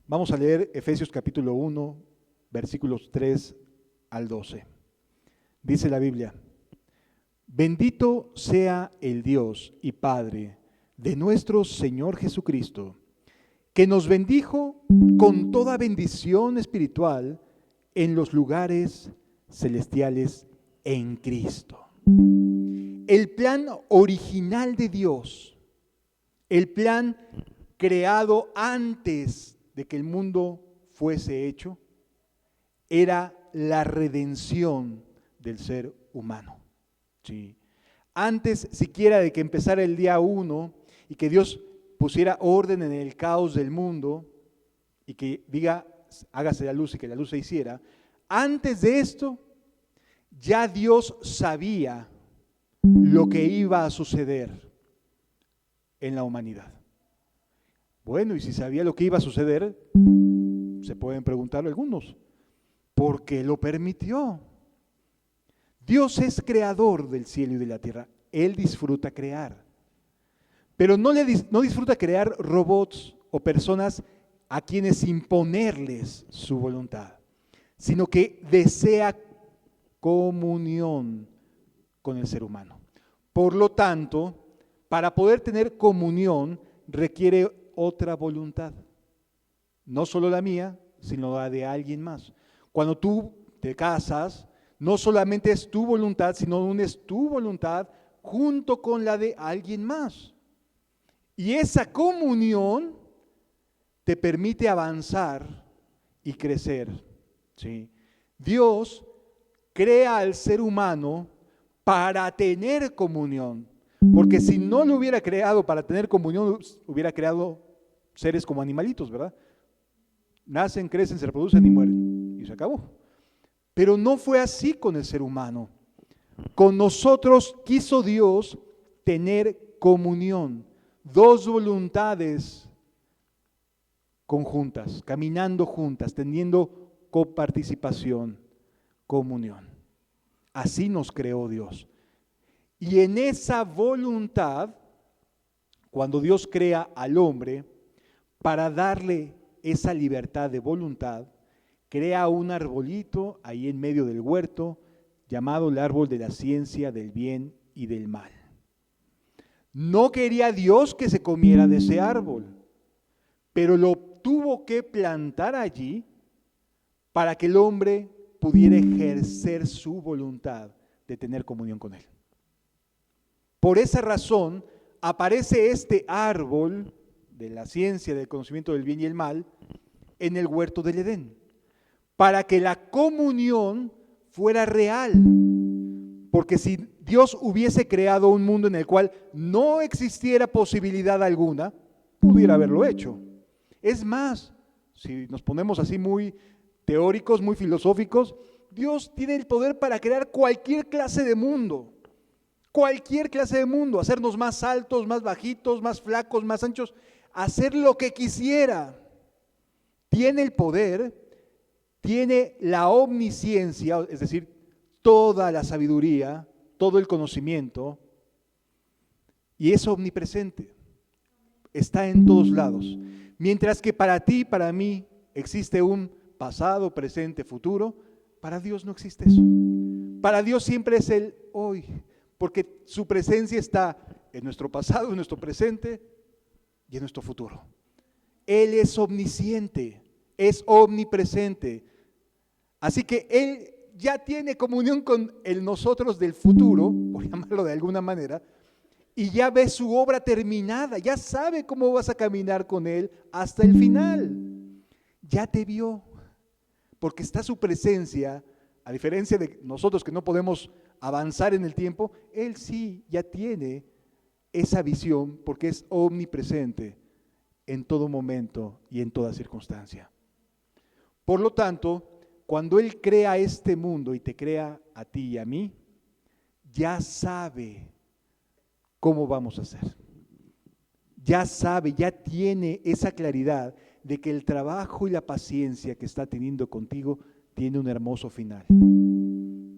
Vamos a leer Efesios capítulo 1, versículos 3 al 12. Dice la Biblia: Bendito sea el Dios y Padre de nuestro Señor Jesucristo, que nos bendijo con toda bendición espiritual en los lugares celestiales en Cristo. El plan original de Dios, el plan creado antes de que el mundo fuese hecho, era la redención del ser humano. Sí. Antes siquiera de que empezara el día 1 y que Dios pusiera orden en el caos del mundo y que diga, hágase la luz y que la luz se hiciera, antes de esto ya Dios sabía lo que iba a suceder en la humanidad. Bueno, y si sabía lo que iba a suceder, se pueden preguntar algunos, ¿por qué lo permitió? Dios es creador del cielo y de la tierra. Él disfruta crear. Pero no disfruta crear robots o personas a quienes imponerles su voluntad, sino que desea comunión con el ser humano. Por lo tanto, para poder tener comunión requiere otra voluntad. No solo la mía, sino la de alguien más. Cuando tú te casas, no solamente es tu voluntad, sino unes tu voluntad junto con la de alguien más. Y esa comunión te permite avanzar y crecer. ¿Sí? Dios crea al ser humano para tener comunión, porque si no lo hubiera creado para tener comunión, hubiera creado seres como animalitos, ¿verdad? Nacen, crecen, se reproducen y mueren, y se acabó. Pero no fue así con el ser humano. Con nosotros quiso Dios tener comunión, dos voluntades conjuntas, caminando juntas, teniendo coparticipación, comunión. Así nos creó Dios. Y en esa voluntad, cuando Dios crea al hombre, para darle esa libertad de voluntad, crea un arbolito ahí en medio del huerto, llamado el árbol de la ciencia del bien y del mal. No quería Dios que se comiera de ese árbol, pero lo tuvo que plantar allí para que el hombre pudiera ejercer su voluntad de tener comunión con Él. Por esa razón aparece este árbol de la ciencia del conocimiento del bien y el mal en el huerto del Edén, para que la comunión fuera real. Porque si Dios hubiese creado un mundo en el cual no existiera posibilidad alguna, pudiera haberlo hecho. Es más, si nos ponemos así muy teóricos, muy filosóficos, Dios tiene el poder para crear cualquier clase de mundo. Cualquier clase de mundo, hacernos más altos, más bajitos, más flacos, más anchos, hacer lo que quisiera. Tiene el poder, tiene la omnisciencia, es decir, toda la sabiduría, todo el conocimiento, y es omnipresente, está en todos lados. Mientras que para ti y para mí existe un pasado, presente, futuro, para Dios no existe eso. Para Dios siempre es el hoy, porque su presencia está en nuestro pasado, en nuestro presente y en nuestro futuro. Él es omnisciente, es omnipresente. Así que Él ya tiene comunión con el nosotros del futuro, por llamarlo de alguna manera, y ya ve su obra terminada, ya sabe cómo vas a caminar con Él hasta el final. Ya te vio, porque está su presencia, a diferencia de nosotros que no podemos avanzar en el tiempo, Él sí ya tiene esa visión porque es omnipresente en todo momento y en toda circunstancia. Por lo tanto, cuando Él crea este mundo y te crea a ti y a mí, ya sabe cómo vamos a hacer. Ya sabe, ya tiene esa claridad de que el trabajo y la paciencia que está teniendo contigo tiene un hermoso final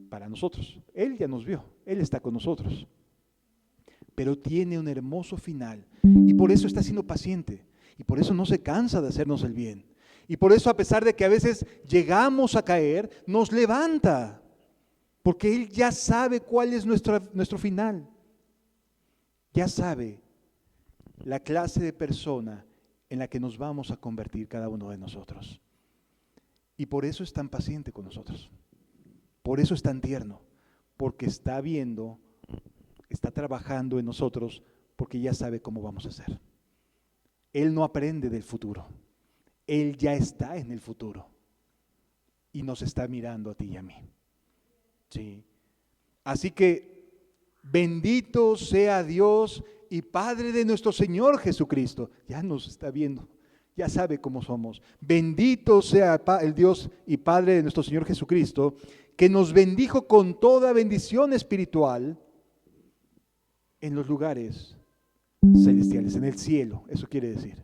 para nosotros. Él ya nos vio, Él está con nosotros, pero tiene un hermoso final y por eso está siendo paciente y por eso no se cansa de hacernos el bien. Y por eso, a pesar de que a veces llegamos a caer, nos levanta, porque Él ya sabe cuál es nuestro final. Ya sabe la clase de persona en la que nos vamos a convertir cada uno de nosotros. Y por eso es tan paciente con nosotros. Por eso es tan tierno, porque está viendo, está trabajando en nosotros, porque ya sabe cómo vamos a ser. Él no aprende del futuro. Él ya está en el futuro y nos está mirando a ti y a mí. Sí. Así que bendito sea Dios y Padre de nuestro Señor Jesucristo. Ya nos está viendo, ya sabe cómo somos. Bendito sea el Dios y Padre de nuestro Señor Jesucristo, que nos bendijo con toda bendición espiritual en los lugares celestiales, en el cielo, eso quiere decir.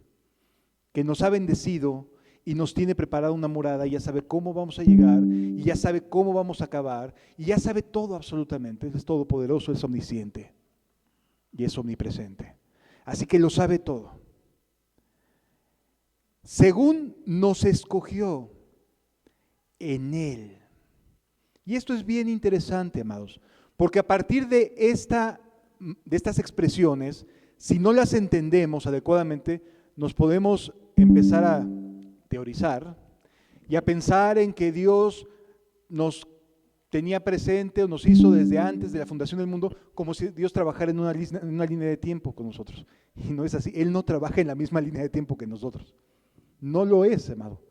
Que nos ha bendecido y nos tiene preparada una morada, y ya sabe cómo vamos a llegar, y ya sabe cómo vamos a acabar, y ya sabe todo absolutamente. Él es todopoderoso, es omnisciente y es omnipresente. Así que lo sabe todo. Según nos escogió en Él. Y esto es bien interesante, amados, porque a partir de estas expresiones, si no las entendemos adecuadamente, nos podemos empezar a teorizar y a pensar en que Dios nos tenía presente o nos hizo desde antes de la fundación del mundo, como si Dios trabajara en una línea de tiempo con nosotros. Y no es así. Él no trabaja en la misma línea de tiempo que nosotros. No lo es, amado.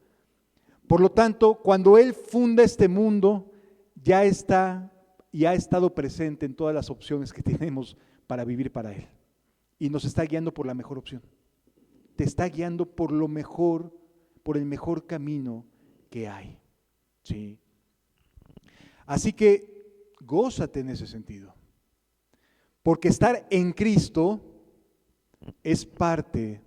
Por lo tanto, cuando Él funda este mundo, ya está y ha estado presente en todas las opciones que tenemos para vivir para Él. Y nos está guiando por la mejor opción. Te está guiando por lo mejor, por el mejor camino que hay. ¿Sí? Así que gózate en ese sentido. Porque estar en Cristo es parte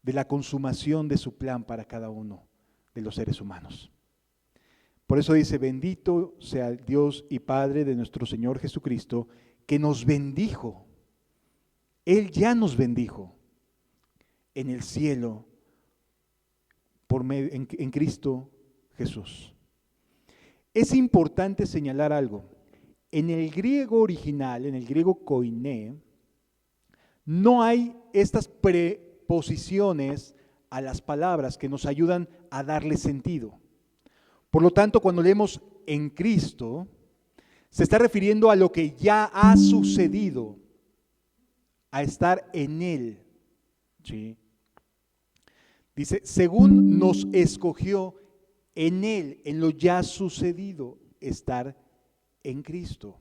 de la consumación de su plan para cada uno de los seres humanos. Por eso dice, bendito sea el Dios y Padre de nuestro Señor Jesucristo, que nos bendijo. Él ya nos bendijo en el cielo en Cristo Jesús. Es importante señalar algo. En el griego original, en el griego koiné, no hay estas preposiciones a las palabras que nos ayudan a darle sentido. Por lo tanto, cuando leemos en Cristo, se está refiriendo a lo que ya ha sucedido, a estar en Él. ¿Sí? Dice, según nos escogió en Él, en lo ya sucedido, estar en Cristo.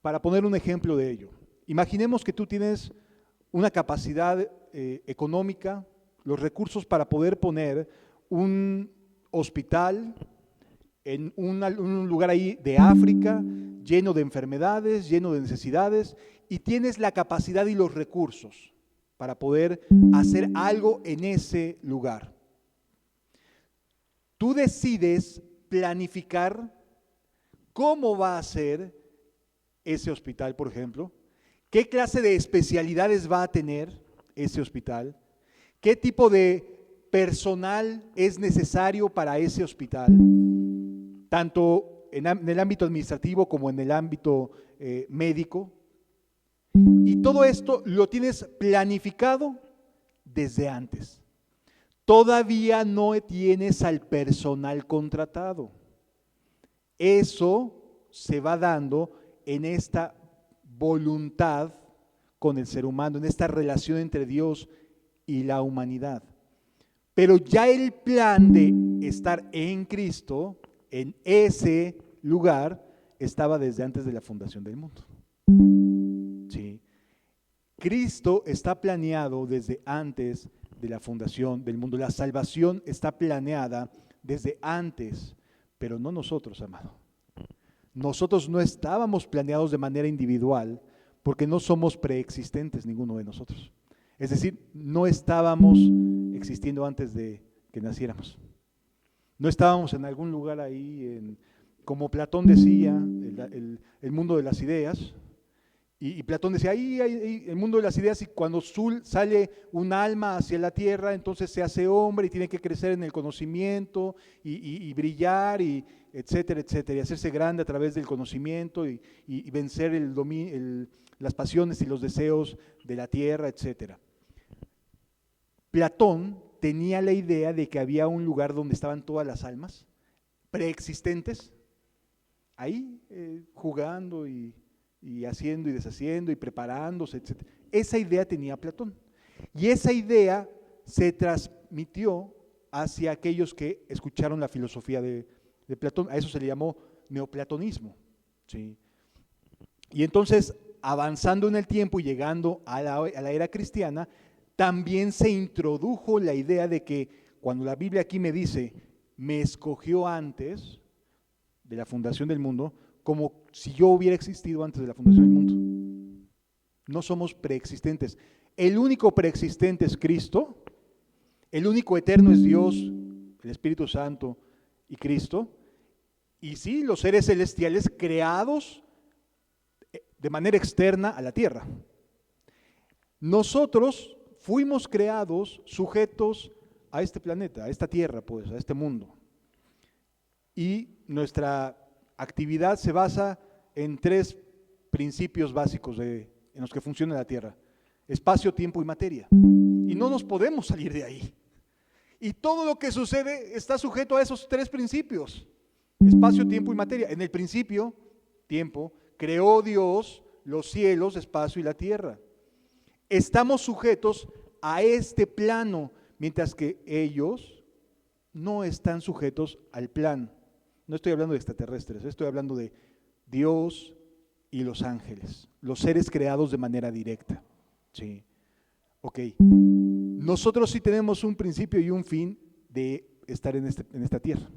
Para poner un ejemplo de ello, imaginemos que tú tienes una capacidad económica, los recursos para poder poner un hospital en un lugar ahí de África, lleno de enfermedades, lleno de necesidades, y tienes la capacidad y los recursos para poder hacer algo en ese lugar. Tú decides planificar cómo va a ser ese hospital, por ejemplo, qué clase de especialidades va a tener ese hospital, qué tipo de personal es necesario para ese hospital, tanto en el ámbito administrativo como en el ámbito médico. Y todo esto lo tienes planificado desde antes. Todavía no tienes al personal contratado. Eso se va dando en esta voluntad con el ser humano, en esta relación entre Dios y la humanidad. Pero ya el plan de estar en Cristo, en ese lugar, estaba desde antes de la fundación del mundo. ¿Sí? Cristo está planeado desde antes de la fundación del mundo. La salvación está planeada desde antes, pero no nosotros, amado. Nosotros no estábamos planeados de manera individual porque no somos preexistentes ninguno de nosotros. Es decir, no estábamos existiendo antes de que naciéramos. No estábamos en algún lugar ahí, como Platón decía, el mundo de las ideas, Y Platón decía, ahí hay el mundo de las ideas, y cuando sale un alma hacia la tierra, entonces se hace hombre y tiene que crecer en el conocimiento y brillar, y etcétera, etcétera, y hacerse grande a través del conocimiento y vencer las pasiones y los deseos de la tierra, etcétera. Platón tenía la idea de que había un lugar donde estaban todas las almas preexistentes, ahí jugando y haciendo y deshaciendo y preparándose, etc. Esa idea tenía Platón. Y esa idea se transmitió hacia aquellos que escucharon la filosofía de Platón. A eso se le llamó neoplatonismo. ¿Sí? Y entonces, avanzando en el tiempo y llegando a la era cristiana, también se introdujo la idea de que cuando la Biblia aquí me dice, me escogió antes de la fundación del mundo, como si yo hubiera existido antes de la fundación del mundo. No somos preexistentes. El único preexistente es Cristo, el único eterno es Dios, el Espíritu Santo y Cristo, y sí, los seres celestiales creados de manera externa a la tierra. Nosotros fuimos creados sujetos a este planeta, a esta tierra, pues, a este mundo. Y nuestra actividad se basa en 3 principios básicos en los que funciona la Tierra: espacio, tiempo y materia. Y no nos podemos salir de ahí. Y todo lo que sucede está sujeto a esos 3 principios: espacio, tiempo y materia. En el principio, tiempo, creó Dios los cielos, espacio y la tierra. Estamos sujetos a este plano, mientras que ellos no están sujetos al plan. No estoy hablando de extraterrestres, estoy hablando de Dios y los ángeles, los seres creados de manera directa. Sí. Ok. Nosotros sí tenemos un principio y un fin de estar en esta tierra.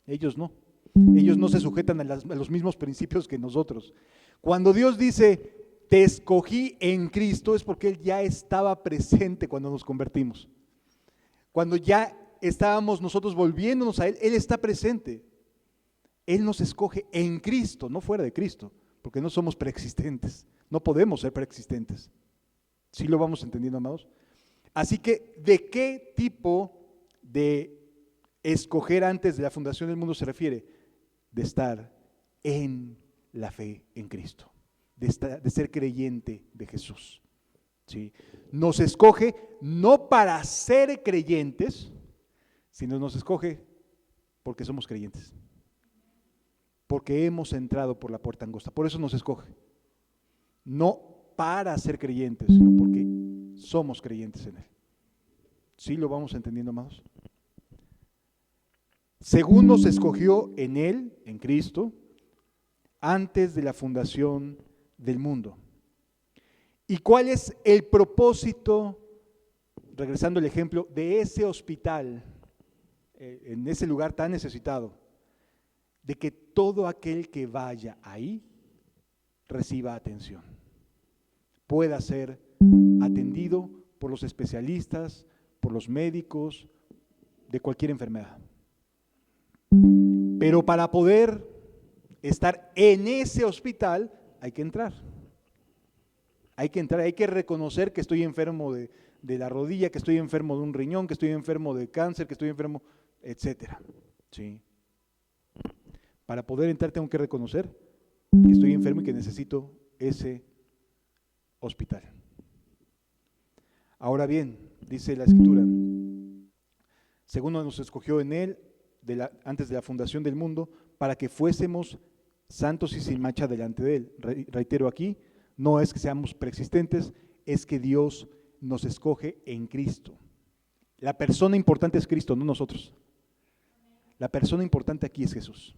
Ellos no. Ellos no se sujetan a los mismos principios que nosotros. Cuando Dios dice, te escogí en Cristo, es porque Él ya estaba presente cuando nos convertimos. Cuando ya estábamos nosotros volviéndonos a Él, Él está presente. Él nos escoge en Cristo, no fuera de Cristo, porque no somos preexistentes, no podemos ser preexistentes. ¿Sí lo vamos entendiendo, amados? Así que, ¿de qué tipo de escoger antes de la fundación del mundo se refiere? De estar en la fe en Cristo, de ser creyente de Jesús. ¿Sí? Nos escoge no para ser creyentes, sino nos escoge porque somos creyentes, porque hemos entrado por la puerta angosta. Por eso nos escoge, no para ser creyentes, sino porque somos creyentes en Él. ¿Sí lo vamos entendiendo, amados? Según nos escogió en Él, en Cristo, antes de la fundación del mundo. ¿Y cuál es el propósito, regresando al ejemplo, de ese hospital, en ese lugar tan necesitado? De que todo aquel que vaya ahí reciba atención, pueda ser atendido por los especialistas, por los médicos, de cualquier enfermedad. Pero para poder estar en ese hospital hay que entrar. Hay que entrar, hay que reconocer que estoy enfermo de la rodilla, que estoy enfermo de un riñón, que estoy enfermo de cáncer, que estoy enfermo, etcétera. ¿Sí? Para poder entrar tengo que reconocer que estoy enfermo y que necesito ese hospital. Ahora bien, dice la Escritura, según nos escogió en Él antes de la fundación del mundo, para que fuésemos santos y sin mancha delante de Él. Reitero aquí, no es que seamos preexistentes, es que Dios nos escoge en Cristo. La persona importante es Cristo, no nosotros. La persona importante aquí es Jesús.